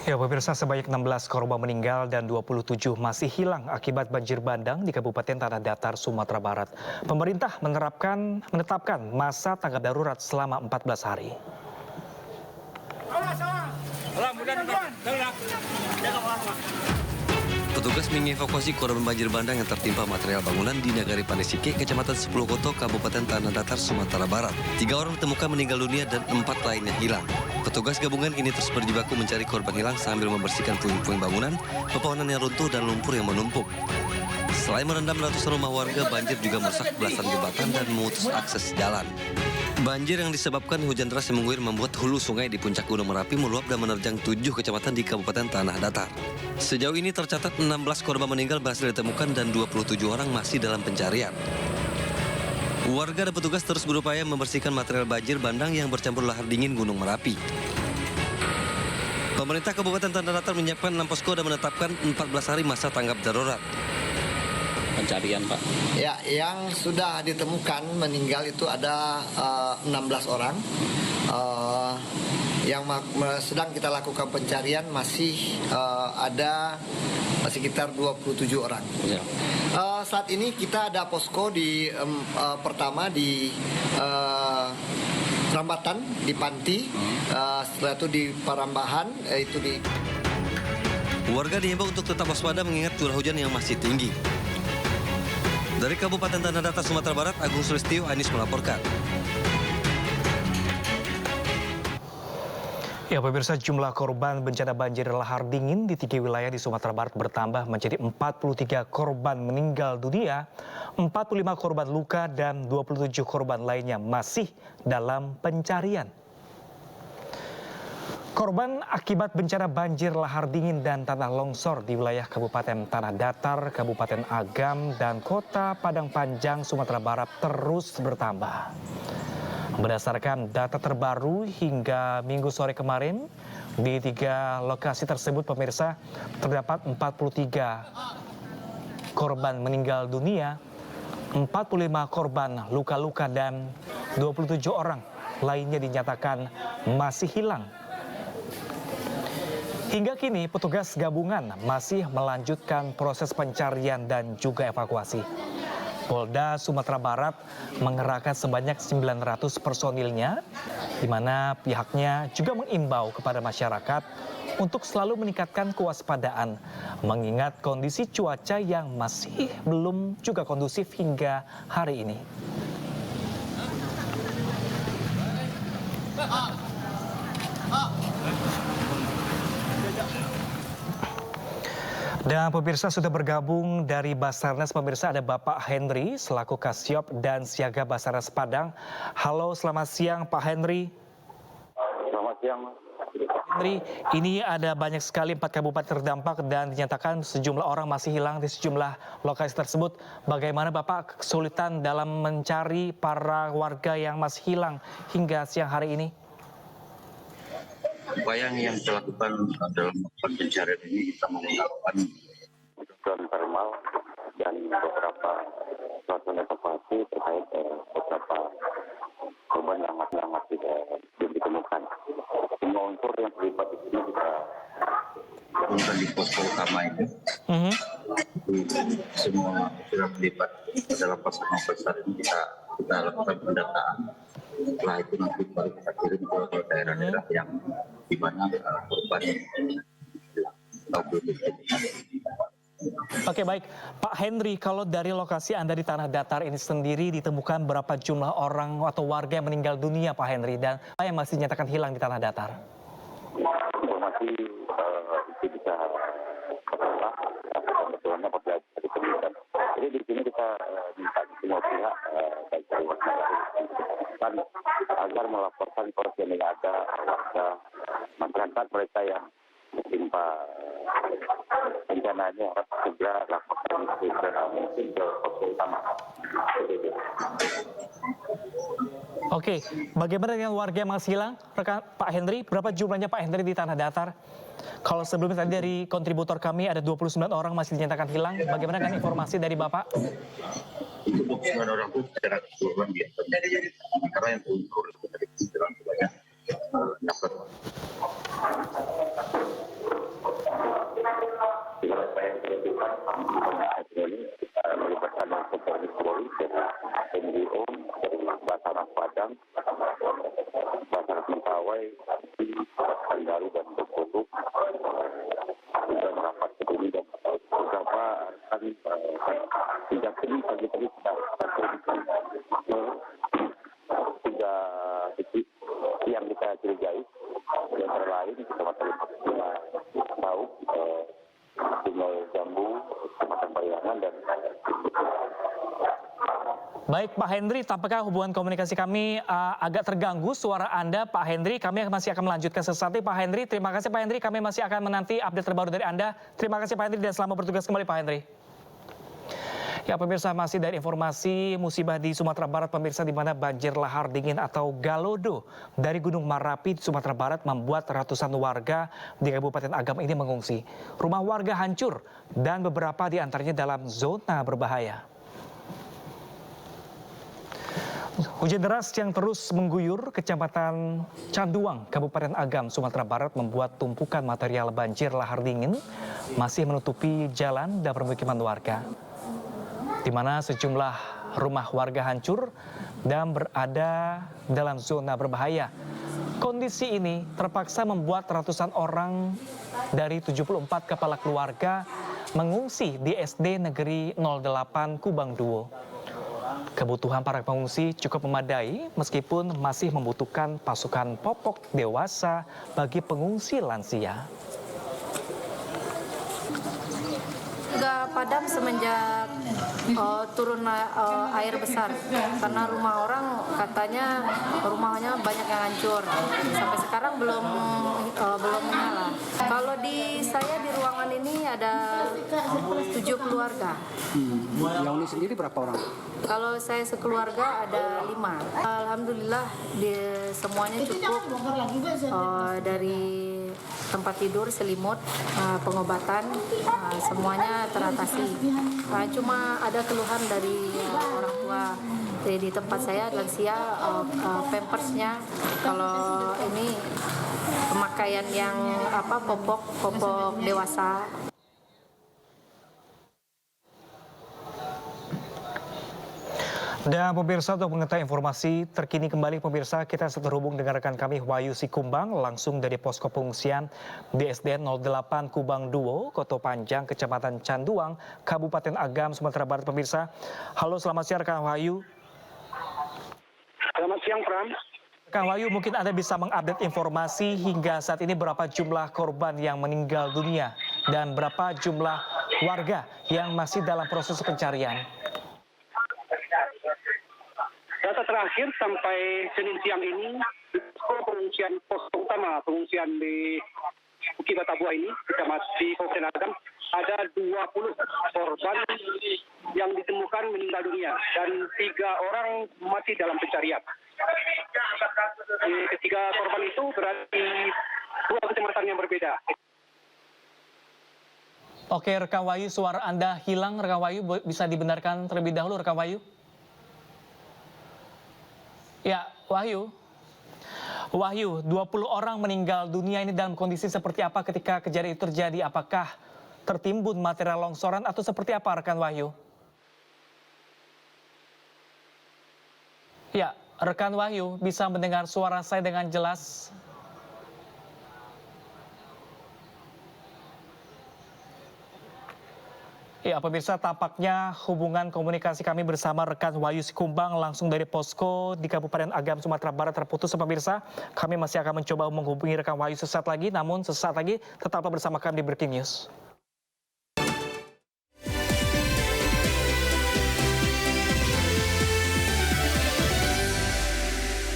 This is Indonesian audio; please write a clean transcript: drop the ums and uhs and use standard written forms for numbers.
Ya, pemirsa, sebanyak 16 korban meninggal dan 27 masih hilang akibat banjir bandang di Kabupaten Tanah Datar, Sumatera Barat. Pemerintah menetapkan masa tanggap darurat selama 14 hari. Petugas mengevakuasi korban banjir bandang yang tertimpa material bangunan di Nagari Pandesike, Kecamatan Sepulukoto, Kabupaten Tanah Datar, Sumatera Barat. 3 orang ditemukan meninggal dunia dan 4 lainnya hilang. Petugas gabungan ini terus berjibaku mencari korban hilang sambil membersihkan puing-puing bangunan, pepohonan yang runtuh dan lumpur yang menumpuk. Selain merendam ratusan rumah warga, banjir juga merusak belasan jembatan dan memutus akses jalan. Banjir yang disebabkan hujan deras yang mengguyur membuat hulu sungai di puncak Gunung Merapi meluap dan menerjang 7 kecamatan di Kabupaten Tanah Datar. Sejauh ini tercatat 16 korban meninggal berhasil ditemukan dan 27 orang masih dalam pencarian. Warga dan petugas terus berupaya membersihkan material banjir bandang yang bercampur lahar dingin Gunung Merapi. Pemerintah Kabupaten Tanah Datar menyiapkan 6 posko dan menetapkan 14 hari masa tanggap darurat. Pencarian, Pak? Ya, yang sudah ditemukan meninggal itu ada 16 orang. Yang sedang kita lakukan pencarian masih ada sekitar 27 orang. Ya. Saat ini kita ada posko di pertama di Rambatan, di Panti, setelah itu di Parambahan, itu di... Warga dihimbau untuk tetap waspada mengingat curah hujan yang masih tinggi. Dari Kabupaten Tanah Datar, Sumatera Barat, Agung Sulistyo, Anis melaporkan. Ya, pemirsa, jumlah korban bencana banjir lahar dingin di 3 wilayah di Sumatera Barat bertambah menjadi 43 korban meninggal dunia, 45 korban luka, dan 27 korban lainnya masih dalam pencarian. Korban akibat bencana banjir lahar dingin dan tanah longsor di wilayah Kabupaten Tanah Datar, Kabupaten Agam, dan Kota Padang Panjang, Sumatera Barat terus bertambah. Berdasarkan data terbaru hingga Minggu sore kemarin, di 3 lokasi tersebut, pemirsa, terdapat 43 korban meninggal dunia, 45 korban luka-luka, dan 27 orang lainnya dinyatakan masih hilang. Hingga kini, petugas gabungan masih melanjutkan proses pencarian dan juga evakuasi. Polda Sumatera Barat mengerahkan sebanyak 900 personilnya, di mana pihaknya juga mengimbau kepada masyarakat untuk selalu meningkatkan kewaspadaan, mengingat kondisi cuaca yang masih belum juga kondusif hingga hari ini. Dan pemirsa, sudah bergabung dari Basarnas, pemirsa, ada Bapak Henry selaku Kasiop dan Siaga Basarnas Padang. Halo, selamat siang Pak Henry. Selamat siang. Henry, ini ada banyak sekali 4 kabupaten terdampak dan dinyatakan sejumlah orang masih hilang di sejumlah lokasi tersebut. Bagaimana Bapak kesulitan dalam mencari para warga yang masih hilang hingga siang hari ini? Upaya yang dilakukan dalam pencarian ini kita menggunakan drone thermal dan beberapa peralatan evakuasi terkait beberapa korban yang masih belum ditemukan. Semua unsur yang terlibat di sini kita gabungkan di posko utama ini. Semua sudah terlibat dalam pasukan besar ini kita lakukan pendataan. Setelah itu nanti baru kita kirim ke daerah-daerah yang di mana korban belum ditemukan. Oke, baik. Pak Henry, kalau dari lokasi Anda di Tanah Datar ini sendiri ditemukan berapa jumlah orang atau warga yang meninggal dunia, Pak Henry, dan apa yang masih dinyatakan hilang di Tanah Datar? Informasi itu bisa katakanlah kebetulannya apabila ditemukan. Jadi di sini kita minta semua pihak baik dari warga agar melaporkan kalau ada warga masyarakat mereka yang tertimpa bencananya harus segera laporkan segera mungkin ke posko utama. Oke, bagaimana dengan warga yang masih hilang? Rekan Pak Henry, berapa jumlahnya Pak Henry di Tanah Datar? Kalau sebelumnya tadi dari kontributor kami ada 29 orang masih dinyatakan hilang. Bagaimana dengan informasi dari Bapak? Itu 29 orang itu secara keseluruhan biasa. Karena yang turun itu dari jalan sebanyak dapat. Melibatkan Polri, NGO, dari Basarnas Padang, Basarnas Mentawai, Kandaru dan Bengkulu, sudah merapat ke sini dan beberapa kan sejak ini pagi-pagi kita turunkan tiga titik yang kita curigai, antara lain Kecamatan Tahu, Sungai Jambu, Kecamatan Pariangan dan Baik Pak Henry, tampaknya hubungan komunikasi kami agak terganggu suara Anda Pak Henry. Kami masih akan melanjutkan sesaat Pak Henry. Terima kasih Pak Henry, kami masih akan menanti update terbaru dari Anda. Terima kasih Pak Henry dan selamat bertugas kembali Pak Henry. Ya pemirsa, masih dari informasi musibah di Sumatera Barat pemirsa, di mana banjir lahar dingin atau Galodo dari Gunung Marapi di Sumatera Barat membuat ratusan warga di Kabupaten Agam ini mengungsi. Rumah warga hancur dan beberapa di antaranya dalam zona berbahaya. Hujan deras yang terus mengguyur Kecamatan Canduang, Kabupaten Agam, Sumatera Barat membuat tumpukan material banjir lahar dingin masih menutupi jalan dan permukiman warga, di mana sejumlah rumah warga hancur dan berada dalam zona berbahaya. Kondisi ini terpaksa membuat ratusan orang dari 74 kepala keluarga mengungsi di SD Negeri 08 Kubang Duo. Kebutuhan para pengungsi cukup memadai meskipun masih membutuhkan pasukan popok dewasa bagi pengungsi lansia. Sudah padam semenjak turun air besar, karena rumah orang katanya rumahnya banyak yang hancur. Sampai sekarang belum menyala. Kalau di saya di ruangan ini ada 7 keluarga. Yang ini sendiri berapa orang? Kalau saya sekeluarga ada 5. Alhamdulillah semuanya cukup, dari tempat tidur, selimut, pengobatan, semuanya teratasi. Cuma ada keluhan dari orang tua. Jadi di tempat saya lansia, pampersnya kalau ini pemakaian yang popok dewasa. Dan pemirsa, untuk mengetahui informasi terkini kembali pemirsa, kita terhubung dengan rekan kami Wahyu Sikumbang langsung dari posko pengungsian di SDN 08 Kubang Duo, Koto Panjang, Kecamatan Canduang, Kabupaten Agam, Sumatera Barat pemirsa. Halo, selamat siang rekan Wahyu. Selamat siang Pram. Kang Wahyu, mungkin Anda bisa mengupdate informasi hingga saat ini berapa jumlah korban yang meninggal dunia dan berapa jumlah warga yang masih dalam proses pencarian? Data terakhir sampai Senin siang ini, pengungsian pos utama pengungsian di Siki Batabua ini, di Kabupaten Agam, ada 20 korban yang ditemukan meninggal dunia dan 3 orang masih dalam pencarian. Ketiga korban itu berada di 2 kecamatan yang berbeda. Oke, rekan Wahyu, suara Anda hilang. Rekan Wahyu, bisa dibenarkan terlebih dahulu, rekan Wahyu? Ya, Wahyu. Wahyu, 20 orang meninggal dunia ini dalam kondisi seperti apa ketika kejadian itu terjadi? Apakah tertimbun material longsoran atau seperti apa, rekan Wahyu? Ya, rekan Wahyu bisa mendengar suara saya dengan jelas? Ya, pemirsa, tampaknya hubungan komunikasi kami bersama rekan Wahyu Sikumbang langsung dari posko di Kabupaten Agam, Sumatera Barat terputus. Pemirsa, kami masih akan mencoba menghubungi rekan Wahyu sesaat lagi, namun sesaat lagi tetaplah bersama kami di Breaking News.